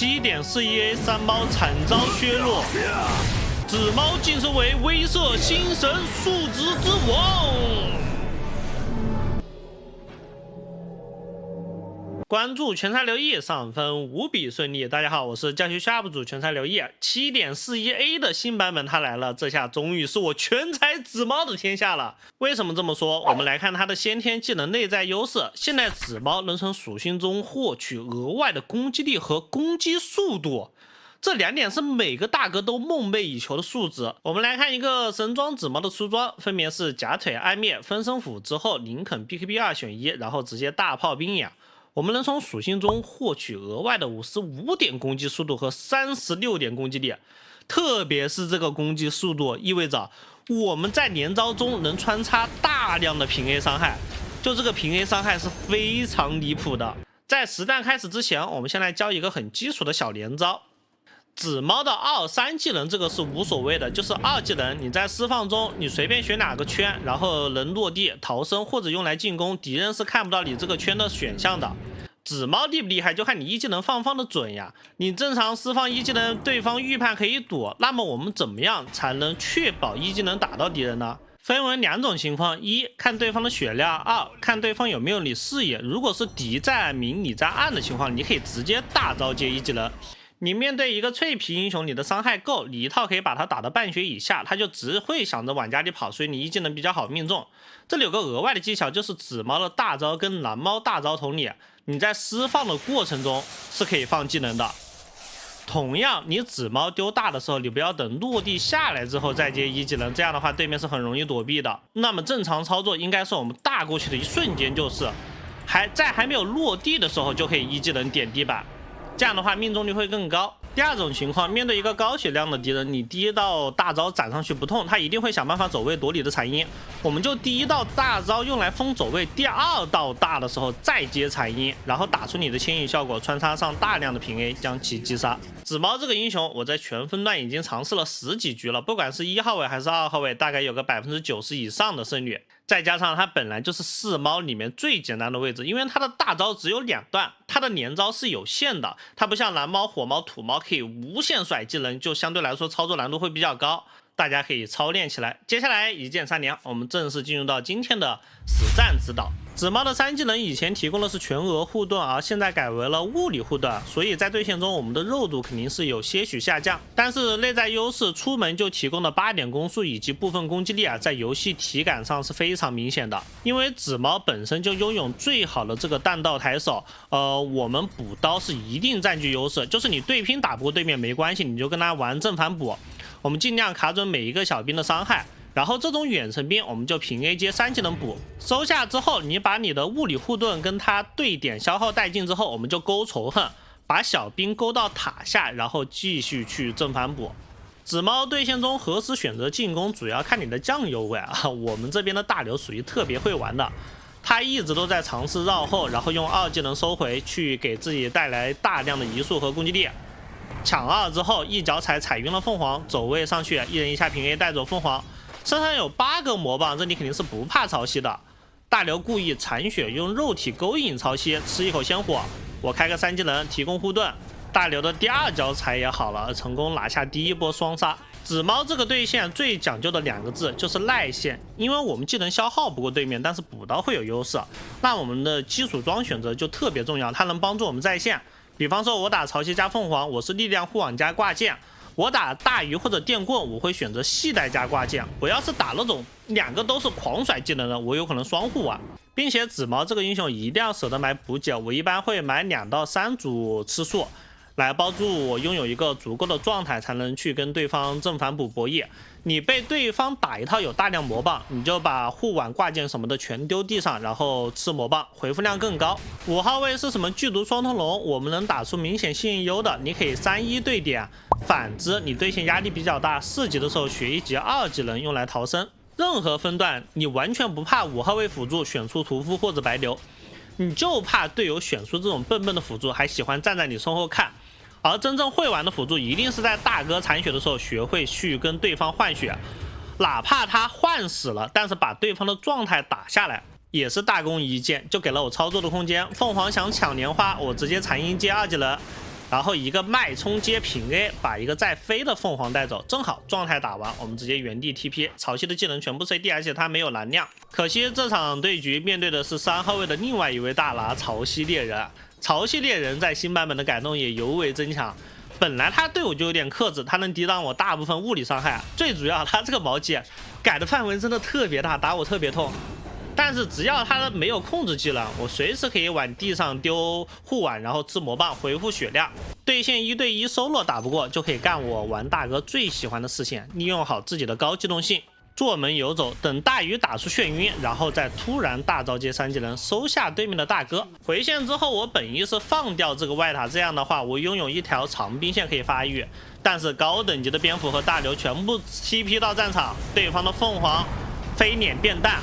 7.41A 3猫惨遭削弱，紫猫晋升为威慑星神数值之王。关注全才留意，上分无比顺利。大家好，我是教学UP主全才留意。7.41A 的新版本它来了，这下终于是我全才紫猫的天下了。为什么这么说？我们来看它的先天技能内在优势。现在紫猫能从属性中获取额外的攻击力和攻击速度，这2点是每个大哥都梦寐以求的数值。我们来看一个神装紫猫的出装，分别是假腿暗灭、分身斧之后林肯 BKB 2选1，然后直接大炮冰眼。我们能从属性中获取额外的55点攻击速度和36点攻击力，特别是这个攻击速度意味着我们在连招中能穿插大量的平 A 伤害，就这个平 A 伤害是非常离谱的。在实战开始之前，我们先来教一个很基础的小连招。紫猫的2、3技能这个是无所谓的，就是2技能你在释放中你随便选哪个圈，然后能落地逃生或者用来进攻，敌人是看不到你这个圈的选项的。紫猫厉不厉害就看你1技能放的准呀。你正常释放1技能，对方预判可以躲，那么我们怎么样才能确保1技能打到敌人呢？分为2种情况，一看对方的血量，2看对方有没有你视野。如果是敌在明你在暗的情况，你可以直接大招接1技能。你面对一个脆皮英雄，你的伤害够，你一套可以把他打到半血以下，他就只会想着往家里跑，所以你1技能比较好命中。这里有个额外的技巧，就是紫猫的大招跟蓝猫大招同理，你在释放的过程中是可以放技能的。同样，你紫猫丢大的时候，你不要等落地下来之后再接1技能，这样的话对面是很容易躲避的。那么正常操作应该是我们大过去的一瞬间，就是还没有落地的时候就可以1技能点地板。这样的话命中率会更高。第二种情况，面对一个高血量的敌人，你第1道大招斩上去不痛，他一定会想办法走位躲你的残音。我们就第1道大招用来封走位，第2道大的时候再接残音，然后打出你的牵引效果，穿插上大量的平 A 将其击杀。紫猫这个英雄我在全分段已经尝试了10几局了，不管是1号位还是2号位，大概有个90%以上的胜率。再加上它本来就是4猫里面最简单的位置，因为它的大招只有2段，它的连招是有限的，它不像蓝猫、火猫、土猫可以无限甩技能，就相对来说操作难度会比较高，大家可以操练起来。接下来一键3连，我们正式进入到今天的实战指导。紫猫的3技能以前提供的是全额护盾，而现在改为了物理护盾，所以在对线中我们的肉度肯定是有些许下降，但是内在优势出门就提供的8点攻速以及部分攻击力在游戏体感上是非常明显的。因为紫猫本身就拥有最好的这个弹道抬手，我们补刀是一定占据优势，就是你对拼打不过对面没关系，你就跟他玩正反补，我们尽量卡准每一个小兵的伤害。然后这种远程兵我们就平 A 接3技能补，收下之后你把你的物理护盾跟他对点消耗殆尽之后，我们就勾仇恨，把小兵勾到塔下，然后继续去正反补。紫猫对线中何时选择进攻主要看你的酱油味啊，我们这边的大刘属于特别会玩的，他一直都在尝试绕后，然后用2技能收回去给自己带来大量的移速和攻击力。抢2之后一脚踩晕了凤凰，走位上去1人1下平 A 带走凤凰，身上有8个魔棒，这里肯定是不怕潮汐的。大刘故意残血用肉体勾引潮汐，吃一口鲜火，我开个3技能提供护盾，大刘的第2脚踩也好了，成功拿下第1波双杀。紫猫这个对线最讲究的2个字就是耐线，因为我们技能消耗不过对面，但是补刀会有优势，那我们的基础装选择就特别重要，它能帮助我们在线。比方说我打潮汐加凤凰，我是力量护网加挂件，我打大鱼或者电棍，我会选择系带加挂件。我要是打那种2个都是狂甩技能的，我有可能双护网。并且紫猫这个英雄一定要舍得买补给，我一般会买2到3组吃素，来帮助我拥有一个足够的状态，才能去跟对方正反补博弈。你被对方打一套有大量魔棒，你就把护腕挂件什么的全丢地上，然后吃魔棒，回复量更高。5号位是什么剧毒双头龙，我们能打出明显幸运优的，你可以3-1对点。反之，你对线压力比较大，4级的时候学1级2技能用来逃生。任何分段你完全不怕5号位辅助选出屠夫或者白流，你就怕队友选出这种笨笨的辅助，还喜欢站在你身后看。而真正会玩的辅助一定是在大哥残血的时候学会去跟对方换血，哪怕他换死了，但是把对方的状态打下来也是大功一件，就给了我操作的空间。凤凰想抢莲花，我直接残音接2技能，然后一个脉冲接平 A， 把一个在飞的凤凰带走，正好状态打完，我们直接原地 TP。曹曦的技能全部 CD， 而且他没有蓝量，可惜这场对局面对的是3号位的另外一位大拿曹曦猎人。曹曦猎人在新版本的改动也尤为增强。本来他对我就有点克制，他能抵挡我大部分物理伤害，最主要他这个毛技改的范围真的特别大，打我特别痛。但是只要他没有控制技能，我随时可以往地上丢护腕，然后吃魔棒恢复血量。对线1对1 solo 打不过，就可以干我玩大哥最喜欢的事情，利用好自己的高机动性，坐门游走，等大鱼打出眩晕，然后再突然大招接3技能收下对面的大哥。回线之后，我本意是放掉这个外塔，这样的话我拥有一条长兵线可以发育。但是高等级的蝙蝠和大牛全部 TP 到战场，对方的凤凰飞脸变蛋，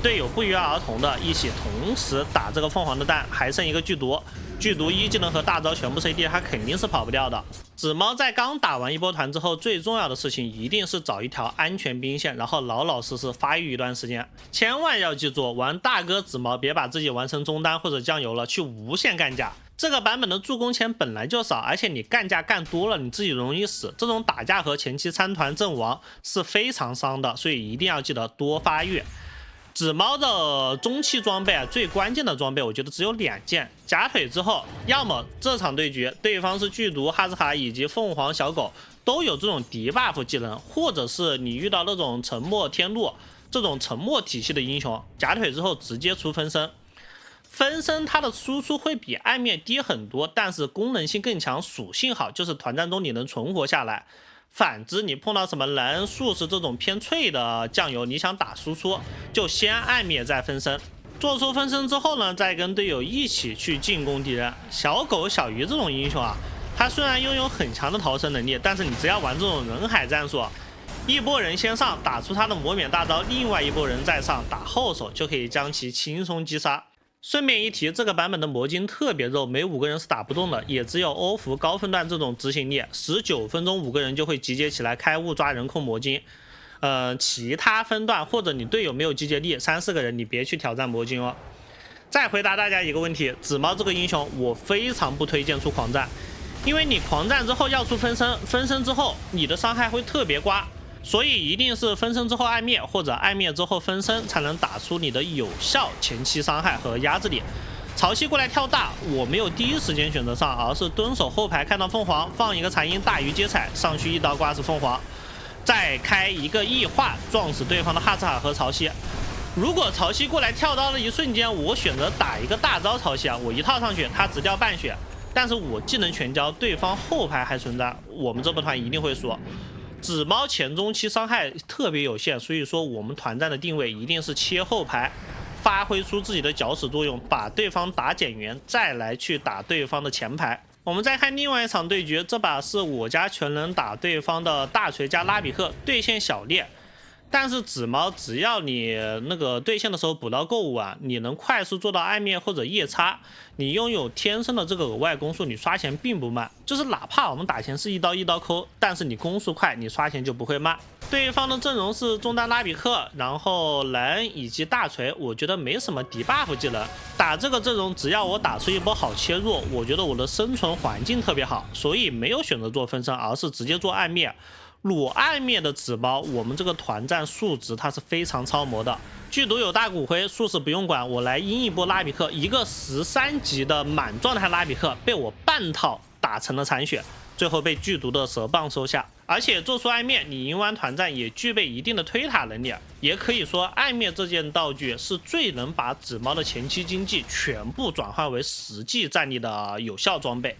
队友不约而同的一起同时打这个凤凰的蛋，还剩一个剧毒。剧毒1技能和大招全部 CD， 他肯定是跑不掉的。紫猫在刚打完一波团之后，最重要的事情一定是找一条安全兵线，然后老老实实发育一段时间。千万要记住，玩大哥紫猫别把自己玩成中单或者酱油了，去无限干架。这个版本的助攻钱本来就少，而且你干架干多了，你自己容易死。这种打架和前期参团阵亡是非常伤的，所以一定要记得多发育。紫猫的中期装备最关键的装备我觉得只有2件，夹腿之后，要么这场对局对方是剧毒哈斯卡以及凤凰小狗都有这种敌 buff 技能，或者是你遇到那种沉默天路这种沉默体系的英雄，夹腿之后直接出分身。分身它的输出会比暗面低很多，但是功能性更强，属性好，就是团战中你能存活下来。反之，你碰到什么蓝术士这种偏脆的酱油，你想打输出，就先暗灭再分身。做出分身之后呢，再跟队友一起去进攻敌人。小狗、小鱼这种英雄他虽然拥有很强的逃生能力，但是你只要玩这种人海战术，一波人先上打出他的魔免大招，另外一波人再上打后手，就可以将其轻松击杀。顺便一提，这个版本的魔晶特别肉，每5个人是打不动的，也只有欧服高分段这种执行力，19分钟5个人就会集结起来开雾抓人控魔晶。其他分段或者你队友没有集结力，3、4个人你别去挑战魔晶哦。再回答大家一个问题，紫猫这个英雄我非常不推荐出狂战，因为你狂战之后要出分身，分身之后你的伤害会特别刮。所以一定是分身之后暗灭，或者暗灭之后分身，才能打出你的有效前期伤害和压制力。曹曦过来跳大，我没有第一时间选择上，而是蹲守后排，看到凤凰放一个残音，大鱼接踩上去，一刀刮死凤凰，再开一个异化撞死对方的哈斯卡和曹曦。如果曹曦过来跳刀的一瞬间，我选择打一个大招曹曦我一套上去，他只掉半血，但是我技能全交，对方后排还存在，我们这波团一定会输。紫猫前中期伤害特别有限，所以说我们团战的定位一定是切后排，发挥出自己的搅屎作用，把对方打减员，再来去打对方的前排。我们再看另外一场对局，这把是我家全能打对方的大锤加拉比克对线小猎。但是紫猫只要你那个对线的时候补到够晚，你能快速做到暗灭或者夜叉，你拥有天生的这个额外攻速，你刷钱并不慢。就是哪怕我们打钱是一刀一刀抠，但是你攻速快，你刷钱就不会慢。对方的阵容是中单拉比克，然后蓝以及大锤，我觉得没什么敌 buff 技能。打这个阵容，只要我打出一波好切入，我觉得我的生存环境特别好，所以没有选择做分身，而是直接做暗灭。裸暗灭的紫猫，我们这个团战数值它是非常超模的。剧毒有大骨灰，术士不用管，我来阴一波拉比克，一个13级的满状态拉比克被我半套打成了残血，最后被剧毒的蛇棒收下。而且做出暗灭，你赢完团战也具备一定的推塔能力，也可以说暗灭这件道具是最能把紫猫的前期经济全部转换为实际战力的有效装备。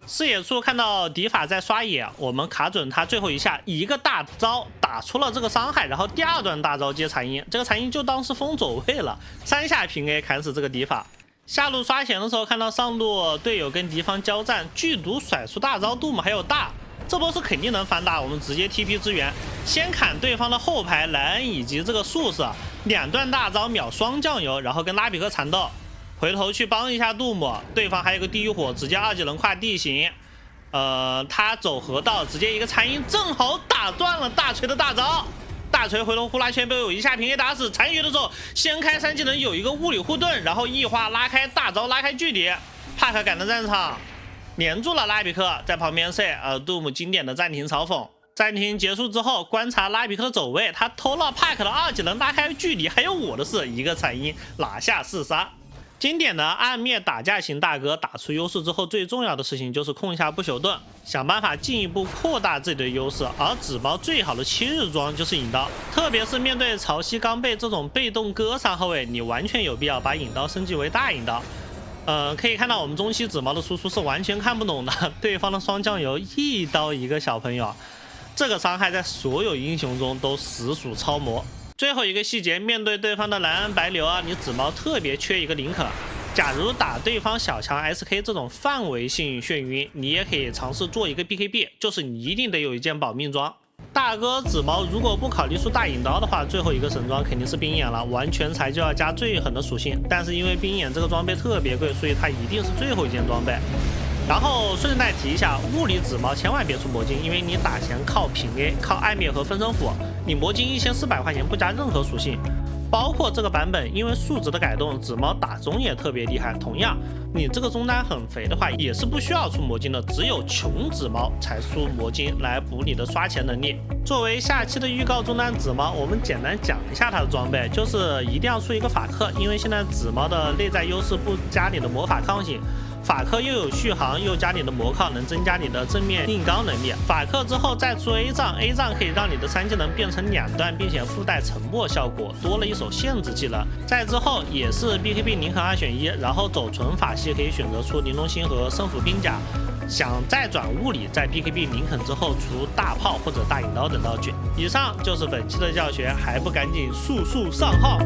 视野处看到敌法在刷野，我们卡准他最后一下，一个大招打出了这个伤害，然后第2段大招接残音，这个残音就当是风走位了，3下平 A 砍死这个敌法。下路刷钱的时候看到上路队友跟敌方交战，剧毒甩出大招，杜姆还有大，这波是肯定能反打，我们直接 TP 支援，先砍对方的后排蓝以及这个术士，2段大招秒双酱油，然后跟拉比克缠斗。回头去帮一下杜姆，对方还有个地狱火，直接2技能跨地形，他走河道，直接一个残音，正好打断了大锤的大招。大锤回龙呼啦圈被我一下平 A 打死，残余的时候先开3技能，有一个物理护盾，然后异化拉开大招，拉开距离，帕克赶到战场，黏住了拉比克，在旁边 C 杜姆经典的暂停嘲讽。暂停结束之后，观察拉比克的走位，他偷了帕克的2技能拉开距离，还有我的事，一个残音拿下4杀。经典的暗灭打架型大哥，打出优势之后，最重要的事情就是控下不朽盾，想办法进一步扩大自己的优势。而紫猫最好的7日装就是引刀，特别是面对潮汐刚贝这种被动割伤后卫，你完全有必要把引刀升级为大引刀。可以看到我们中期紫猫的输出是完全看不懂的，对方的双酱油一刀一个小朋友，这个伤害在所有英雄中都实属超模。最后一个细节，面对对方的蓝恩白流你紫猫特别缺一个林可。假如打对方小强 SK 这种范围性眩晕，你也可以尝试做一个 BKB， 就是你一定得有一件保命装。大哥紫猫如果不考虑出大引刀的话，最后一个神装肯定是冰眼了，完全才就要加最狠的属性，但是因为冰眼这个装备特别贵，所以它一定是最后一件装备。然后顺带提一下，物理紫猫千万别出魔晶，因为你打前靠平 A， 靠暗灭和分身斧，你魔晶1400块钱不加任何属性。包括这个版本，因为数值的改动，紫猫打中也特别厉害。同样，你这个中单很肥的话，也是不需要出魔晶的，只有穷紫猫才出魔晶来补你的刷钱能力。作为下期的预告中单紫猫，我们简单讲一下它的装备，就是一定要出一个法克，因为现在紫猫的内在优势不加你的魔法抗性。法克又有续航，又加你的魔抗，能增加你的正面硬刚能力。法克之后再出 A 杖 ，A 杖可以让你的3技能变成2段，并且附带沉默效果，多了一手限制技能。再之后也是 BKB 林肯2选1，然后走纯法系可以选择出玲珑心和生辅兵甲。想再转物理，在 BKB 林肯之后出大炮或者大引刀等道具。以上就是本期的教学，还不赶紧速速上号！